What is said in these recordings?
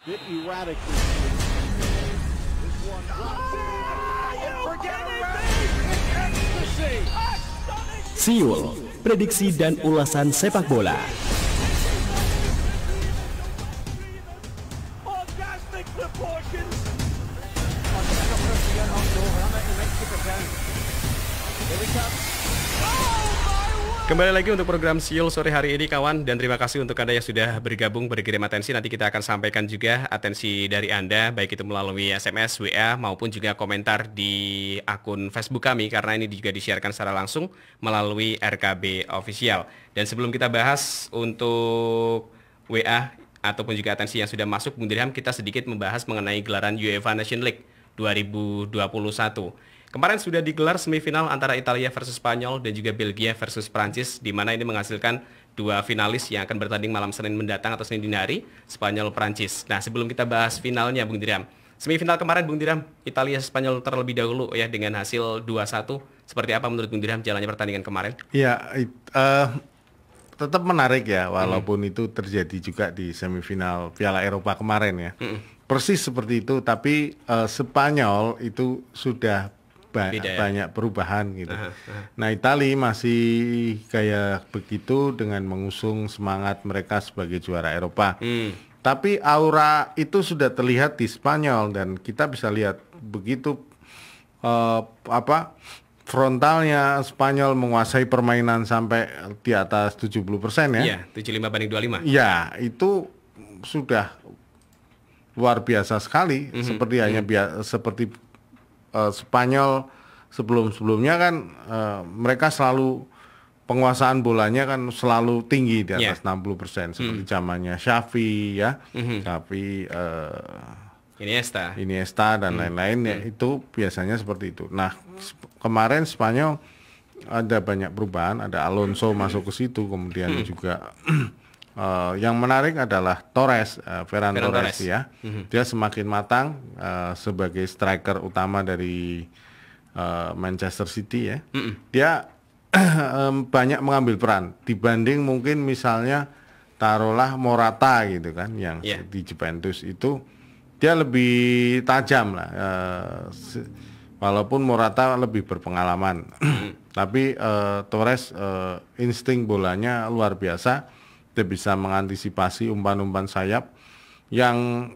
bit erratically. This one drops it. Forget it. Ecstasy. Siul, prediksi dan ulasan sepak bola. Orgasmic proportions. Here we come. Kembali lagi untuk program Siul sore hari ini kawan, dan terima kasih untuk Anda yang sudah bergabung berkirim atensi. Nanti kita akan sampaikan juga atensi dari Anda, baik itu melalui SMS, WA maupun juga komentar di akun Facebook kami, karena ini juga disiarkan secara langsung melalui RKB Official. Dan sebelum kita bahas untuk WA ataupun juga atensi yang sudah masuk, Bung Dirham, kita sedikit membahas mengenai gelaran UEFA Nation League 2021. Kemarin sudah digelar semifinal antara Italia versus Spanyol dan juga Belgia versus Prancis, di mana ini menghasilkan dua finalis yang akan bertanding malam Senin mendatang atau Senin dini hari, Spanyol Prancis. Nah, sebelum kita bahas finalnya, Bung Dirham, semifinal kemarin, Bung Dirham, Italia Spanyol terlebih dahulu ya dengan hasil 2-1. Seperti apa menurut Bung Dirham jalannya pertandingan kemarin? Ya, tetap menarik ya, walaupun itu terjadi juga di semifinal Piala Eropa kemarin ya. Persis seperti itu, tapi Spanyol itu sudah banyak perubahan gitu. Nah, Italia masih kayak begitu dengan mengusung semangat mereka sebagai juara Eropa. Tapi aura itu sudah terlihat di Spanyol, dan kita bisa lihat begitu frontalnya Spanyol menguasai permainan sampai di atas 70% ya. Iya, 75-25. Iya, itu sudah luar biasa sekali. Seperti seperti Spanyol sebelum-sebelumnya kan mereka selalu penguasaan bolanya kan selalu tinggi di atas 60%, seperti zamannya Xavi ya. Xavi, Iniesta dan lain-lain ya, itu biasanya seperti itu. Nah, kemarin Spanyol ada banyak perubahan, ada Alonso masuk ke situ, kemudian juga yang menarik adalah Ferran Torres ya. Dia semakin matang sebagai striker utama dari Manchester City ya. Dia banyak mengambil peran dibanding mungkin misalnya taruhlah Morata gitu kan, yang di Juventus itu dia lebih tajam lah. Walaupun Morata lebih berpengalaman, tapi Torres insting bolanya luar biasa. Dia bisa mengantisipasi umpan-umpan sayap yang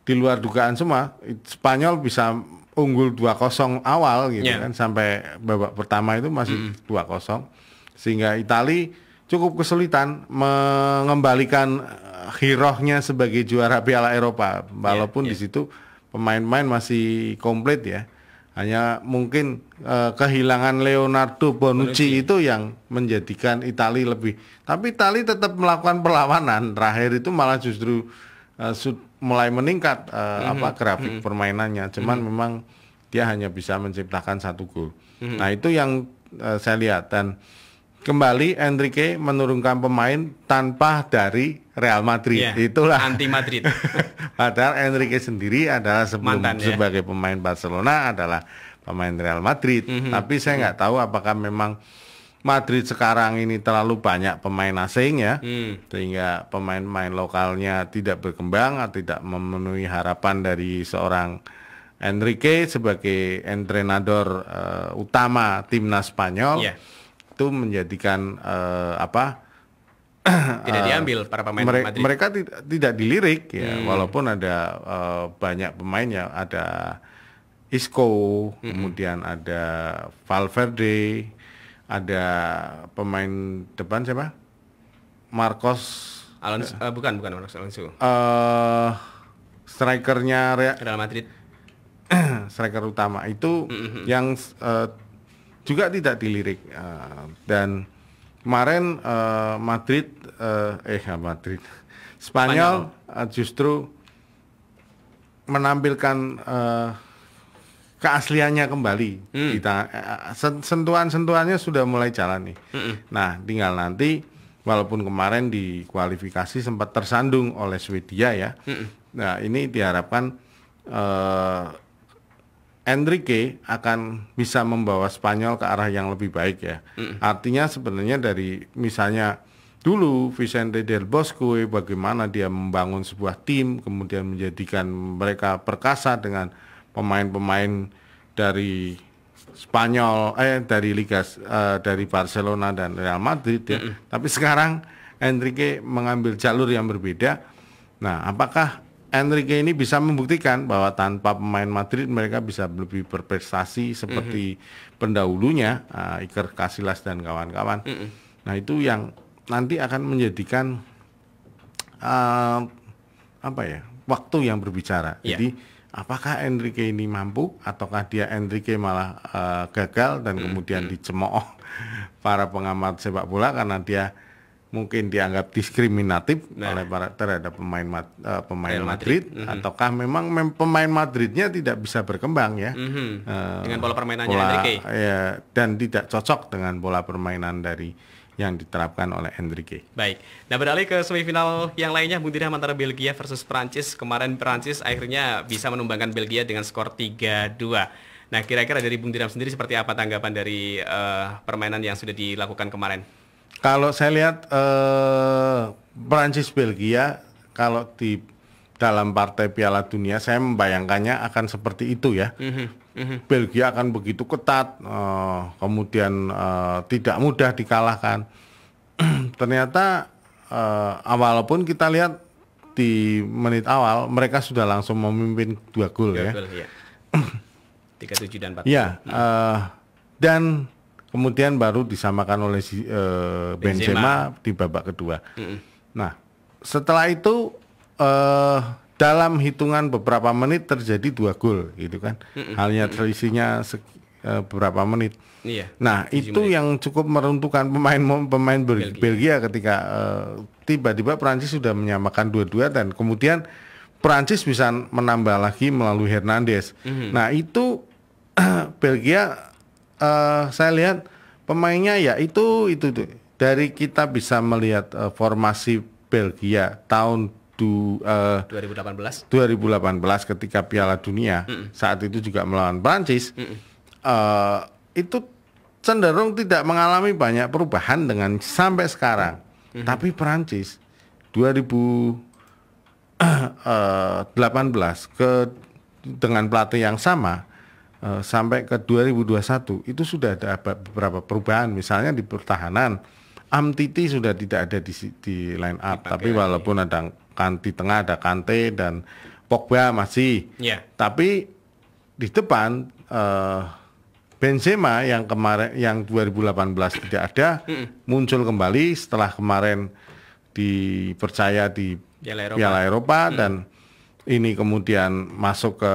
di luar dugaan semua. Spanyol bisa unggul 2-0 awal gitu kan, sampai babak pertama itu masih 2-0, sehingga Italia cukup kesulitan mengembalikan hirohnya sebagai juara Piala Eropa, walaupun di situ pemain-pemain masih komplit ya. Hanya mungkin kehilangan Leonardo Bonucci itu yang menjadikan Italia lebih. Tapi Italia tetap melakukan perlawanan. Terakhir itu malah justru mulai meningkat grafik permainannya. Cuman memang dia hanya bisa menciptakan 1 gol. Nah, itu yang saya lihat. Dan kembali Enrique menurunkan pemain tanpa dari Real Madrid. Itulah anti Madrid. Padahal Enrique sendiri adalah sebagai pemain Barcelona adalah pemain Real Madrid. Tapi saya nggak tahu apakah memang Madrid sekarang ini terlalu banyak pemain asing ya, sehingga pemain-pemain lokalnya tidak berkembang atau tidak memenuhi harapan dari seorang Enrique sebagai entrenador utama timnas Spanyol. Itu menjadikan tidak diambil para pemain Madrid. Mereka tidak dilirik ya, walaupun ada banyak pemain ya, ada Isco, kemudian ada Valverde, ada pemain depan siapa? Marcos Alonso, bukan Marcos Alonso. Strikernya Real Madrid. Striker utama itu yang juga tidak dilirik, dan kemarin Spanyol justru menampilkan keasliannya kembali. Sentuhan-sentuhannya sudah mulai jalan nih. Nah, tinggal nanti, walaupun kemarin di kualifikasi sempat tersandung oleh Swedia ya. Nah, ini diharapkan Enrique akan bisa membawa Spanyol ke arah yang lebih baik ya. Artinya sebenarnya dari misalnya 2 dulu Vicente Del Bosque bagaimana dia membangun sebuah tim, kemudian menjadikan mereka perkasa dengan pemain-pemain dari Spanyol, dari dari Barcelona dan Real Madrid ya. Tapi sekarang Enrique mengambil jalur yang berbeda. Nah, apakah Enrique ini bisa membuktikan bahwa tanpa pemain Madrid mereka bisa lebih berprestasi seperti pendahulunya, Iker Casillas dan kawan-kawan. Nah, itu yang nanti akan menjadikan waktu yang berbicara. Jadi apakah Enrique ini mampu ataukah dia Enrique malah gagal dan kemudian dicemooh para pengamat sepak bola karena dia mungkin dianggap diskriminatif oleh terhadap pemain Madrid, ataukah memang pemain Madridnya tidak bisa berkembang ya dengan pola permainannya Enrique ya, dan tidak cocok dengan pola permainan dari yang diterapkan oleh Enrique. Baik, nah beralih ke semifinal yang lainnya, Bung Dirham, antara Belgia versus Prancis. Kemarin Prancis akhirnya bisa menumbangkan Belgia dengan skor 3-2. Nah, kira-kira dari Bung Dirham sendiri seperti apa tanggapan dari permainan yang sudah dilakukan kemarin? Kalau saya lihat Prancis Belgia, kalau di dalam partai Piala Dunia saya membayangkannya akan seperti itu ya. Belgia akan begitu ketat, kemudian tidak mudah dikalahkan. Ternyata walaupun kita lihat di menit awal mereka sudah langsung memimpin 2 gol ya. 3-7 dan 4. Ya, dan kemudian baru disamakan oleh Benzema di babak kedua. Nah, setelah itu dalam hitungan beberapa menit terjadi 2 gol gitu kan. Hanya selisihnya beberapa menit. Iya. Nah, itu menit yang cukup meruntuhkan pemain Belgia ketika tiba-tiba Prancis sudah menyamakan 2-2 dan kemudian Prancis bisa menambah lagi melalui Hernandez. Nah, itu Belgia saya lihat pemainnya ya itu dari kita bisa melihat formasi Belgia tahun 2018 ketika Piala Dunia saat itu juga melawan Prancis, itu cenderung tidak mengalami banyak perubahan dengan sampai sekarang. Tapi Prancis 2018 dengan pelatih yang sama sampai ke 2021 itu sudah ada beberapa perubahan. Misalnya di pertahanan, Umtiti sudah tidak ada di line up, tapi walaupun ada di tengah ada Kante dan Pogba masih. Tapi di depan Benzema yang kemarin yang 2018 tidak ada, muncul kembali setelah kemarin dipercaya di Piala Eropa dan ini kemudian masuk ke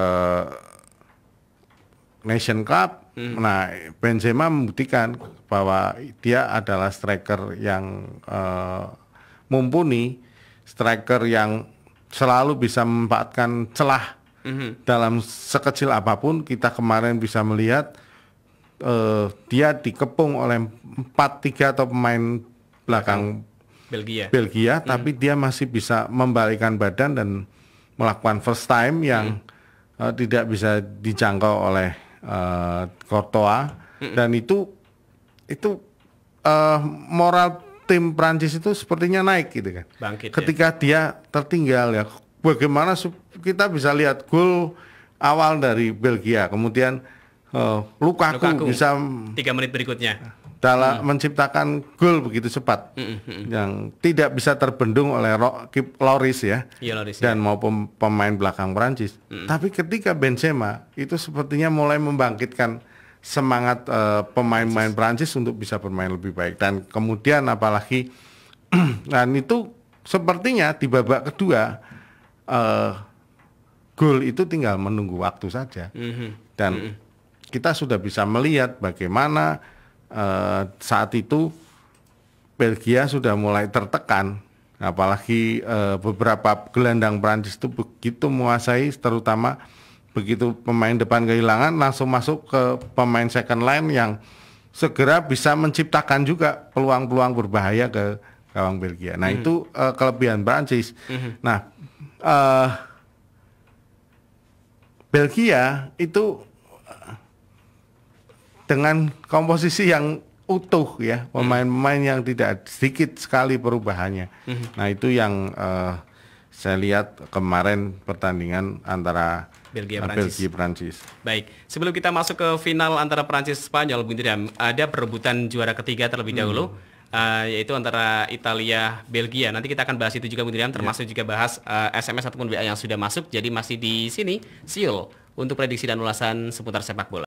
Nation Cup. Nah, Benzema membuktikan bahwa dia adalah striker yang mumpuni, striker yang selalu bisa memanfaatkan celah dalam sekecil apapun. Kita kemarin bisa melihat dia dikepung oleh 4-3 atau pemain belakang Belgia, tapi dia masih bisa membalikkan badan dan melakukan first time yang tidak bisa dijangkau oleh Courtois, dan itu moral tim Prancis itu sepertinya naik gitu kan. Bangkit, ketika dia tertinggal ya. Bagaimana kita bisa lihat gol awal dari Belgia, kemudian Lukaku bisa 3 menit berikutnya dalam menciptakan gol begitu cepat yang tidak bisa terbendung oleh Loris ya, dan maupun pemain belakang Prancis. Tapi ketika Benzema itu sepertinya mulai membangkitkan semangat pemain-pemain Prancis untuk bisa bermain lebih baik, dan kemudian apalagi dan itu sepertinya di babak kedua gol itu tinggal menunggu waktu saja. Dan kita sudah bisa melihat bagaimana saat itu Belgia sudah mulai tertekan, apalagi beberapa gelandang Prancis itu begitu menguasai, terutama begitu pemain depan kehilangan langsung masuk ke pemain second line yang segera bisa menciptakan juga peluang-peluang berbahaya ke gawang Belgia. Nah itu kelebihan Prancis. Nah Belgia itu dengan komposisi yang utuh ya, pemain-pemain yang tidak sedikit sekali perubahannya. Nah itu yang saya lihat kemarin pertandingan antara Belgia Prancis. Baik, sebelum kita masuk ke final antara Prancis Spanyol, Bung Idam, ada perebutan juara ketiga terlebih dahulu, yaitu antara Italia Belgia. Nanti kita akan bahas itu juga, Bung Idam, termasuk juga bahas SMS ataupun WA yang sudah masuk. Jadi masih di sini, Siul untuk prediksi dan ulasan seputar sepak bola.